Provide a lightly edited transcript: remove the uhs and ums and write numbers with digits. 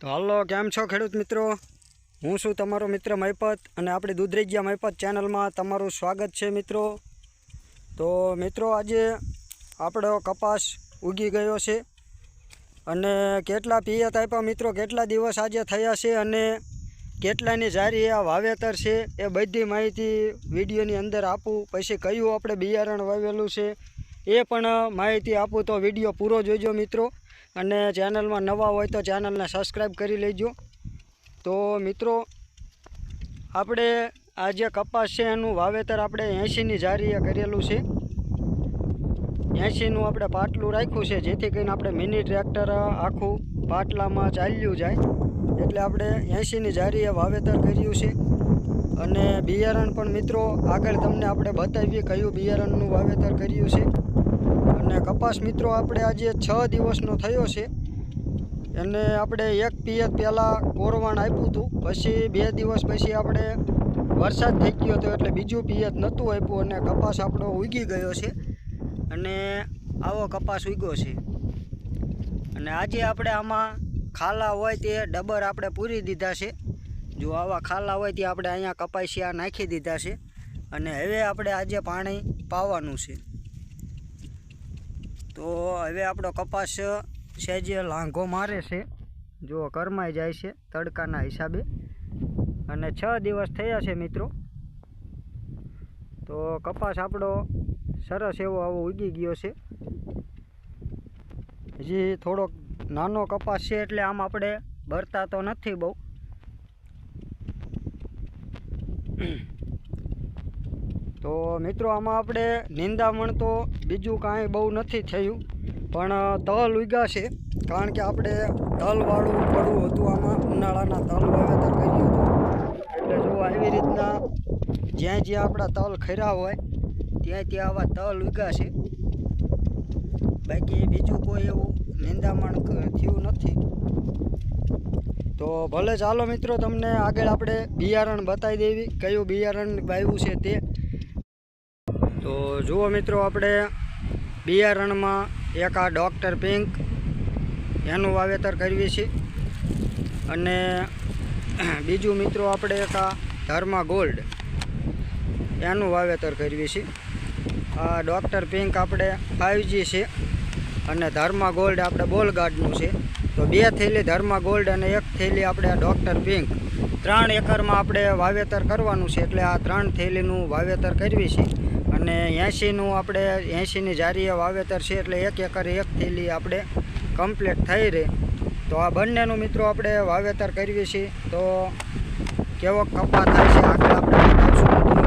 તો હાલો, કેમ છો ખેડૂત મિત્રો? હું છું તમારો મિત્ર મહિપત અને આપણી દૂધરેજિયા મહિપત ચેનલમાં તમારું સ્વાગત છે મિત્રો. તો મિત્રો, આજે આપણો કપાસ ઉગી ગયો છે અને કેટલા પિયત આપ્યા મિત્રો, કેટલા દિવસ આજે થયા છે અને કેટલાની જારી આ વાવેતર છે એ બધી માહિતી વિડીયોની અંદર આપું. પછી કયું આપણે બિયારણ વાવેલું છે એ પણ માહિતી આપું. તો વિડીયો પૂરો જોઈજો મિત્રો, અને ચેનલમાં નવા હોય તો ચેનલને સબસ્ક્રાઈબ કરી લેજો. તો મિત્રો, આપણે આ જે કપાસ છે એનું વાવેતર આપણે 80ની જારીએ કરેલું છે. 80નું આપણે પાટલું રાખ્યું છે, જેથી કરીને આપણે મિની ટ્રેક્ટર આખું પાટલામાં ચાલ્યું જાય. એટલે આપણે 80ની જારીએ વાવેતર કર્યું છે. અને બિયારણ પણ મિત્રો આગળ તમને આપણે બતાવીએ કયું બિયારણનું વાવેતર કર્યું છે. અને કપાસ મિત્રો આપણે આજે 6 દિવસનો થયો છે. અને આપણે એક પિયત પહેલાં કોરવાણ આપ્યું હતું, પછી 2 દિવસ પછી આપણે વરસાદ થઈ ગયો હતો એટલે બીજું પિયત નહોતું આપ્યું અને કપાસ આપણો ઉગી ગયો છે. અને આવો કપાસ ઉગ્યો છે. અને આજે આપણે આમાં ખાલા હોય તે ડબર આપણે પૂરી દીધા છે. જો આવા ખાલા હોય તે આપણે અહીંયા કપાસિયા નાખી દીધા છે. અને હવે આપણે આજે પાણી પાવાનું છે. તો હવે આપણો કપાસ સહેજે લાંઘો મારે છે, જો કરમાઈ જાય છે તડકાના હિસાબે. અને 6 દિવસ થયા છે મિત્રો. તો કપાસ આપણો સરસ એવો આવો ઉગી ગયો છે. હજી થોડોક નાનો કપાસ છે એટલે આમ આપણે ભરતા તો નથી બહુ. તો મિત્રો, આમાં આપણે નિંદામણ તો બીજું કાંઈ બહુ નથી થયું, પણ તલ ઉગ્યા છે. કારણ કે આપણે તલવાળું પડવું હતું, આમાં ઉનાળાના તલ વાવેતર કર્યું હતું. એટલે જો આવી રીતના જ્યાં જ્યાં આપણા તલ ખર્યા હોય ત્યાં ત્યાં આવા તલ ઉગ્યા છે. બાકી બીજું કોઈ એવું નિંદામણ થયું નથી. તો ભલે ચાલો મિત્રો, તમને આગળ આપણે બિયારણ બતાવી દેવી કયું બિયારણ વાવ્યું છે તે. તો જુઓ મિત્રો, આપણે બિયારણમાં એક આ ડૉક્ટર પિંક એનું વાવેતર કરવી છે. અને બીજું મિત્રો આપણે એક આ ધર્મા ગોલ્ડ એનું વાવેતર કરવી છે. આ ડૉક્ટર પિંક આપણે 5G છે અને ધર્મા ગોલ્ડ આપણે બોલગાર્ડનું છે. તો 2 થેલી ધર્મા ગોલ્ડ અને 1 થેલી આપણે આ ડૉક્ટર પિંક 3 એકરમાં આપણે વાવેતર કરવાનું છે. એટલે આ 3 થેલીનું વાવેતર કરવી છે. અને 80નું આપણે 80ની જારીએ વાવેતર છે, એટલે 1 એકરે 1 થેલી આપણે કમ્પ્લીટ થઈ રહે. તો આ બંનેનું મિત્રો આપણે વાવેતર કરવી છે. તો કેવો કપા થાય છે આગળ આપણે બતાવશું.